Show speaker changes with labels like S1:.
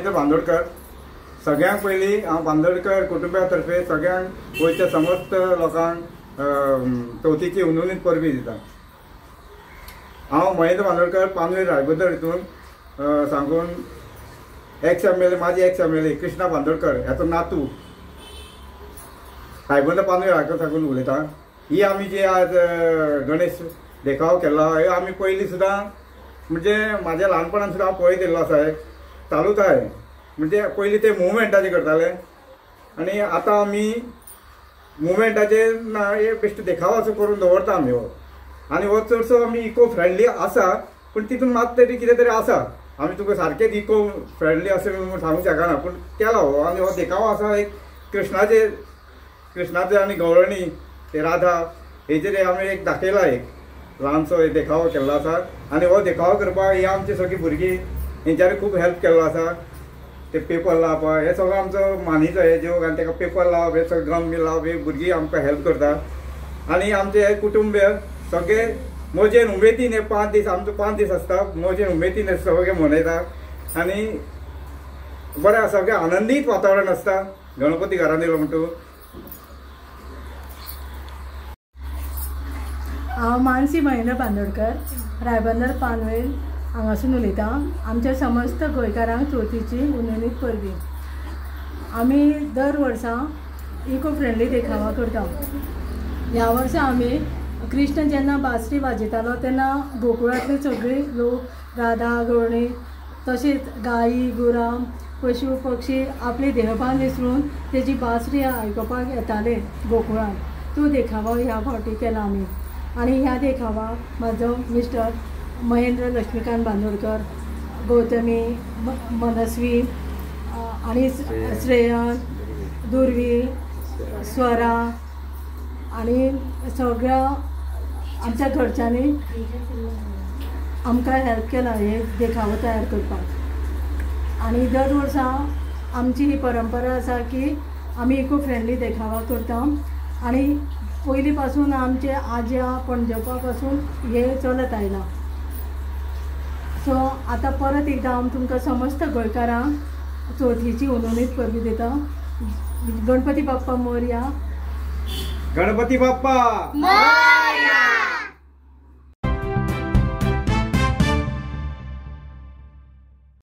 S1: महेंद्र बांदोडकर। सगळ्यांक पयलीं हांव बांदोडकर कुटुंबा तर्फे सगळ्यांक गोंयच्या समस्त लोकांक चवथीची उनुनीत परबी दिता। हांव महेंद्र बांदोडकर पानवेल रायबंदर हितून सांगून एक्स-MLA माझी एक्स-MLA कृष्णा बांदोडकर ह्याचो नातू रायबंदर पानवेल हाका सांगून उलयता। ही आमी जी आज गणेश देखाव केला ह्यो आमी पयलीं सुद्दां म्हणजे म्हाज्या ल्हानपणांत सुद्दां हांव पळयत येयल्लो आसा, चालूच आहे। म्हणजे पयलीं ते मुवमेंटाचे करताले आनी आतां आमी मुवमेंटाचे ना एक बेश्टो देखाव असो करून दवरता आमी हो। आनी हो चडसो आमी इको फ्रेंडली आसा, पूण तितून मात तरी कितें तरी आसा। आमी तुका सारकेंच इको फ्रेंडली अशें सांगूंक शकना, पूण केला हो। आनी हो देखाव आसा एक कृष्णाचे आनी गवळणी ते राधा हेचेर आमी एक दाखयला, एक ल्हानसो एक देखाव केल्लो आसा। आनी हो देखाव करपाक ही आमची सगळीं भुरगीं हेंच्यांनी खूब हेल्प केल्लो आसा। ते पेपर लावपाक हे सगळो आमचो मानीचो हे जोग आनी ताका पेपर लावप हे सगळें गम बी लावप हे भुरगीं आमकां हेल्प करता। आनी आमचे हे कुटुंबीय सगळे मजेन उमेदीन हे 5 दीस आमचो 5 दीस आसता, मजेन उमेदीन हे सगळे मनयता आनी बरें सगळें आनंदीत वातावरण आसता गणपती घरांत येयलो म्हणटू।
S2: हांव मानसी महेंद्र बांदोडकर रायबंदर पानवेल हांगासून उलयता। आमच्या समस्त गोंयकारांक चवथीची उनेनीत परबी। आमी दर वर्सा इको फ्रेंडली देखावा करता। ह्या वर्सा आमी कृष्ण जेन्ना बासरी वाजयतालो तेन्ना गोकुळांतले सगळीं लोक राधा गवळणी तशेंच गायी गुरां पशु पक्षी आपली देहभान विसरून तेजी बासरी आयकुपाक येताले गोकुळांत। तो देखावा ह्या फावटी केला आमी। आनी ह्या देखावाक म्हाजो मिस्टर महेंद्र लक्ष्मीकांत बांदोडकर, गौतमी, मनस्वी आनी श्रेयन, दुर्वी, स्वरा आनी सगळ्या आमच्या घरच्यांनी आमकां हेल्प केला हे देखावो तयार करपाक। आनी दर वर्सा आमची ही परंपरा आसा की आमी इको फ्रेंडली देखावा करता आनी पयलीं पासून आमचे आज्या पणजोपा पासून हे चलत आयला। सो आतां परत एकदां हांव तुमकां समस्त गोंयकारांक चवथीची उनुनीत परबी दिता। गणपती बाप्पा मोरया।
S1: गणपती बाप्पा मोरया।